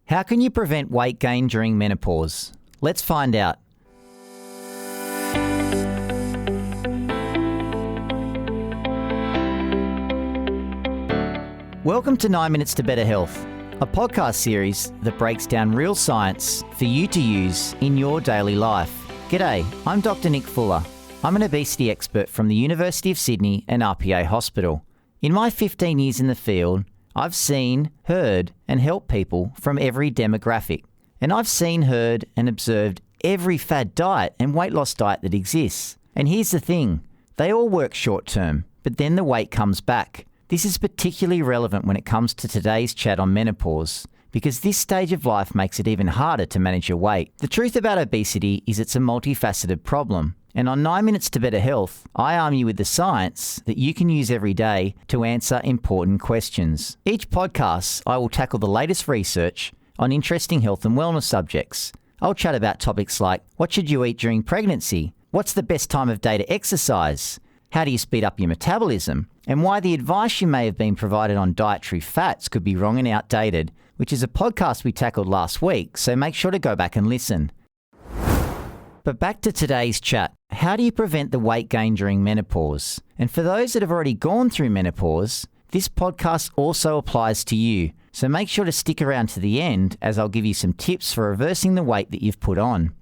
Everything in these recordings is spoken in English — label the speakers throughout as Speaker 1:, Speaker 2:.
Speaker 1: How can you prevent weight gain during menopause? Let's find out. Welcome to 9 Minutes to Better Health, a podcast series that breaks down real science for you to use in your daily life. G'day, I'm Dr. Nick Fuller. I'm an obesity expert from the University of Sydney and RPA Hospital. In my 15 years in the field, I've seen, heard, and helped people from every demographic. And I've seen, heard, and observed every fad diet and weight loss diet that exists. And here's the thing, they all work short term, but then the weight comes back. This is particularly relevant when it comes to today's chat on menopause, because this stage of life makes it even harder to manage your weight. The truth about obesity is it's a multifaceted problem. And on 9 Minutes to Better Health, I arm you with the science that you can use every day to answer important questions. Each podcast, I will tackle the latest research on interesting health and wellness subjects. I'll chat about topics like, what should you eat during pregnancy? What's the best time of day to exercise? How do you speed up your metabolism? And why the advice you may have been provided on dietary fats could be wrong and outdated, which is a podcast we tackled last week, so make sure to go back and listen. But back to today's chat. How do you prevent the weight gain during menopause? And for those that have already gone through menopause, this podcast also applies to you. So make sure to stick around to the end as I'll give you some tips for reversing the weight that you've put on.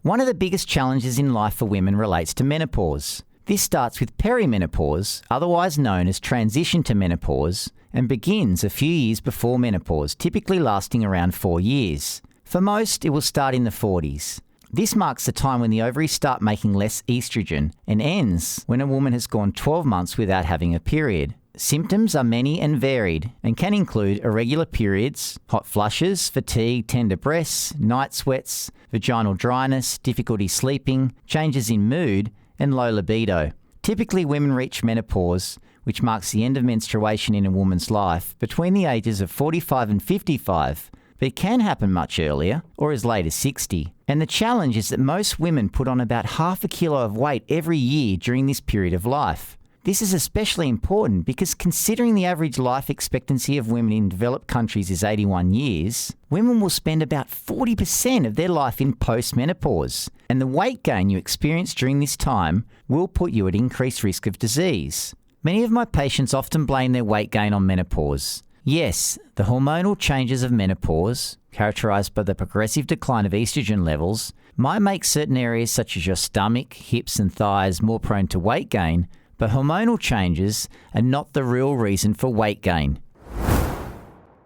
Speaker 1: One of the biggest challenges in life for women relates to menopause. This starts with perimenopause, otherwise known as transition to menopause, and begins a few years before menopause, typically lasting around 4 years. For most, it will start in the 40s. This marks the time when the ovaries start making less estrogen and ends when a woman has gone 12 months without having a period. Symptoms are many and varied and can include irregular periods, hot flushes, fatigue, tender breasts, night sweats, vaginal dryness, difficulty sleeping, changes in mood, and low libido. Typically, women reach menopause, which marks the end of menstruation in a woman's life, between the ages of 45 and 55. But it can happen much earlier or as late as 60. And the challenge is that most women put on about half a kilo of weight every year during this period of life. This is especially important because considering the average life expectancy of women in developed countries is 81 years, women will spend about 40% of their life in post-menopause. And the weight gain you experience during this time will put you at increased risk of disease. Many of my patients often blame their weight gain on menopause. Yes, the hormonal changes of menopause, characterized by the progressive decline of estrogen levels, might make certain areas such as your stomach, hips and thighs more prone to weight gain, but hormonal changes are not the real reason for weight gain.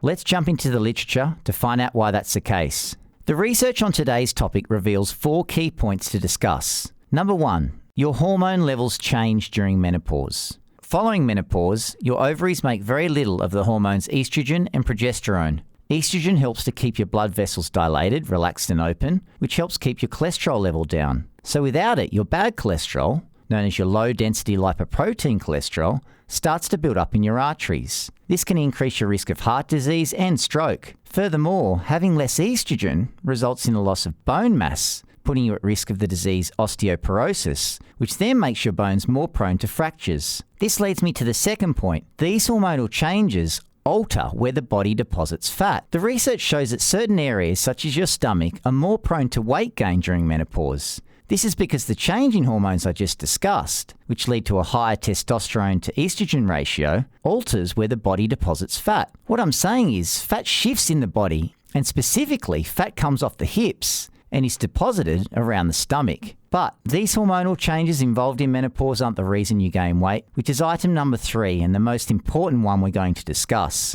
Speaker 1: Let's jump into the literature to find out why that's the case. The research on today's topic reveals 4 key points to discuss. Number 1, your hormone levels change during menopause. Following menopause, your ovaries make very little of the hormones estrogen and progesterone. Estrogen helps to keep your blood vessels dilated, relaxed and open, which helps keep your cholesterol level down. So without it, your bad cholesterol, known as your low-density lipoprotein cholesterol, starts to build up in your arteries. This can increase your risk of heart disease and stroke. Furthermore, having less estrogen results in a loss of bone mass, putting you at risk of the disease osteoporosis, which then makes your bones more prone to fractures. This leads me to the second point. These hormonal changes alter where the body deposits fat. The research shows that certain areas, such as your stomach, are more prone to weight gain during menopause. This is because the change in hormones I just discussed, which lead to a higher testosterone to estrogen ratio, alters where the body deposits fat. What I'm saying is fat shifts in the body, and specifically fat comes off the hips and is deposited around the stomach. But these hormonal changes involved in menopause aren't the reason you gain weight, which is item number 3 and the most important one we're going to discuss.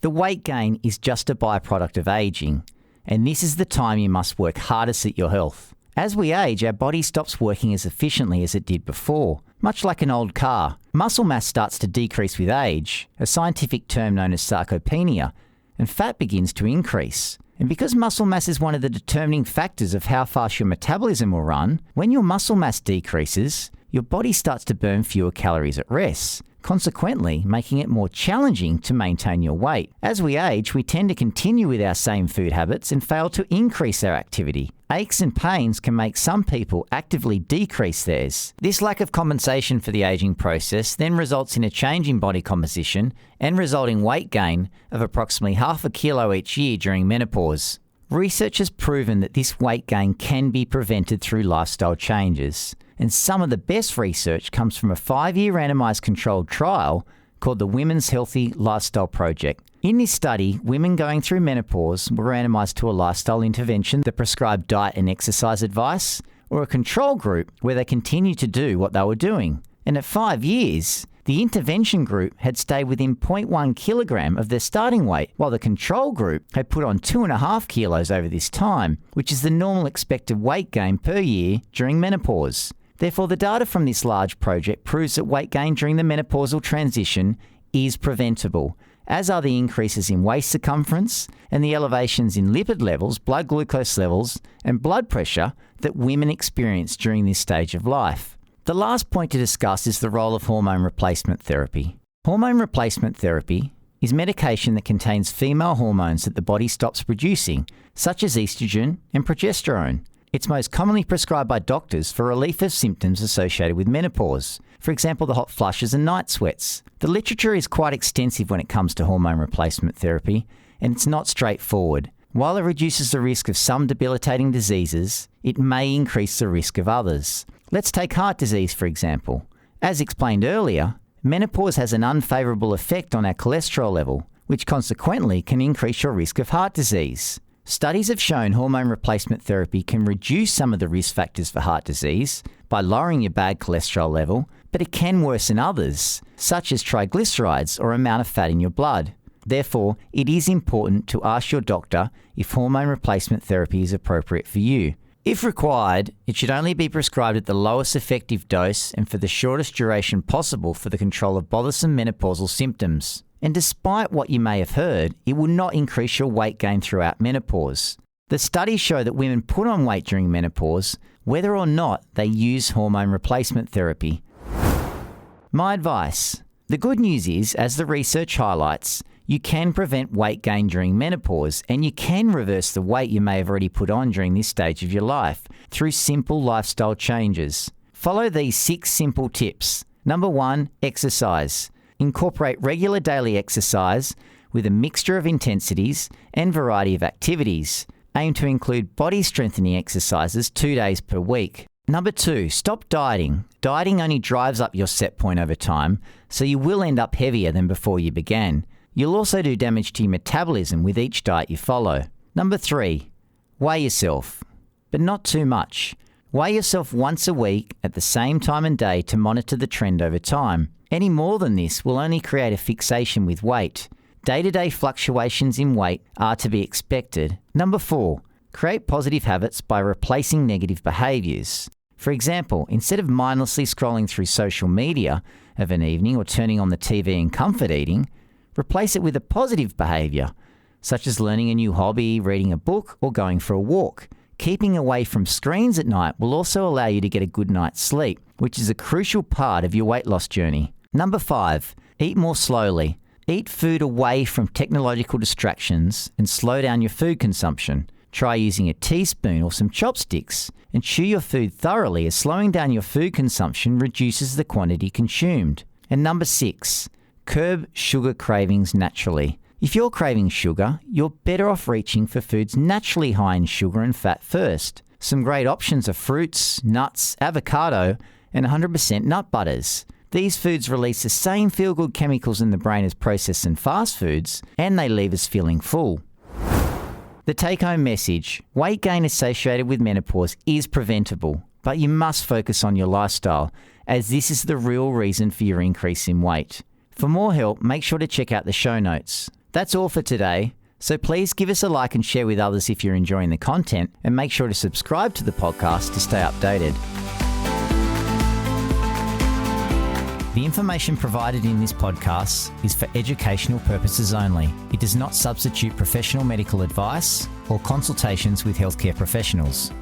Speaker 1: The weight gain is just a byproduct of aging, and this is the time you must work hardest at your health. As we age, our body stops working as efficiently as it did before. Much like an old car, muscle mass starts to decrease with age, a scientific term known as sarcopenia, and fat begins to increase. And because muscle mass is one of the determining factors of how fast your metabolism will run, when your muscle mass decreases, your body starts to burn fewer calories at rest, consequently making it more challenging to maintain your weight. As we age, we tend to continue with our same food habits and fail to increase our activity. Aches and pains can make some people actively decrease theirs. This lack of compensation for the aging process then results in a change in body composition and resulting weight gain of approximately 0.5 kilo each year during menopause. Research has proven that this weight gain can be prevented through lifestyle changes, and some of the best research comes from a 5-year randomised controlled trial called the Women's Healthy Lifestyle Project. In this study, women going through menopause were randomised to a lifestyle intervention that prescribed diet and exercise advice, or a control group where they continued to do what they were doing. And at 5 years, the intervention group had stayed within 0.1 kilogram of their starting weight, while the control group had put on 2.5 kilos over this time, which is the normal expected weight gain per year during menopause. Therefore, the data from this large project proves that weight gain during the menopausal transition is preventable, as are the increases in waist circumference and the elevations in lipid levels, blood glucose levels, and blood pressure that women experience during this stage of life. The last point to discuss is the role of hormone replacement therapy. Hormone replacement therapy is medication that contains female hormones that the body stops producing, such as estrogen and progesterone. It's most commonly prescribed by doctors for relief of symptoms associated with menopause, for example, the hot flushes and night sweats. The literature is quite extensive when it comes to hormone replacement therapy, and it's not straightforward. While it reduces the risk of some debilitating diseases, it may increase the risk of others. Let's take heart disease, for example. As explained earlier, menopause has an unfavourable effect on our cholesterol level, which consequently can increase your risk of heart disease. Studies have shown hormone replacement therapy can reduce some of the risk factors for heart disease by lowering your bad cholesterol level, but it can worsen others, such as triglycerides or amount of fat in your blood. Therefore, it is important to ask your doctor if hormone replacement therapy is appropriate for you. If required, it should only be prescribed at the lowest effective dose and for the shortest duration possible for the control of bothersome menopausal symptoms. And despite what you may have heard, it will not increase your weight gain throughout menopause. The studies show that women put on weight during menopause, whether or not they use hormone replacement therapy. My advice: the good news is, as the research highlights, you can prevent weight gain during menopause, and you can reverse the weight you may have already put on during this stage of your life through simple lifestyle changes. Follow these 6 simple tips. Number 1, exercise. Incorporate regular daily exercise with a mixture of intensities and variety of activities. Aim to include body strengthening exercises 2 days per week. Number 2, stop dieting. Dieting only drives up your set point over time, so you will end up heavier than before you began. You'll also do damage to your metabolism with each diet you follow. Number 3, weigh yourself, but not too much. Weigh yourself once a week at the same time and day to monitor the trend over time. Any more than this will only create a fixation with weight. Day-to-day fluctuations in weight are to be expected. Number 4, create positive habits by replacing negative behaviours. For example, instead of mindlessly scrolling through social media of an evening or turning on the TV and comfort eating, replace it with a positive behaviour, such as learning a new hobby, reading a book, or going for a walk. Keeping away from screens at night will also allow you to get a good night's sleep, which is a crucial part of your weight loss journey. Number 5, eat more slowly. Eat food away from technological distractions and slow down your food consumption. Try using a teaspoon or some chopsticks and chew your food thoroughly, as slowing down your food consumption reduces the quantity consumed. And number 6, curb sugar cravings naturally. If you're craving sugar, you're better off reaching for foods naturally high in sugar and fat first. Some great options are fruits, nuts, avocado, and 100% nut butters. These foods release the same feel-good chemicals in the brain as processed and fast foods, and they leave us feeling full. The take-home message: weight gain associated with menopause is preventable, but you must focus on your lifestyle, as this is the real reason for your increase in weight. For more help, make sure to check out the show notes. That's all for today, so please give us a like and share with others if you're enjoying the content, and make sure to subscribe to the podcast to stay updated. The information provided in this podcast is for educational purposes only. It does not substitute professional medical advice or consultations with healthcare professionals.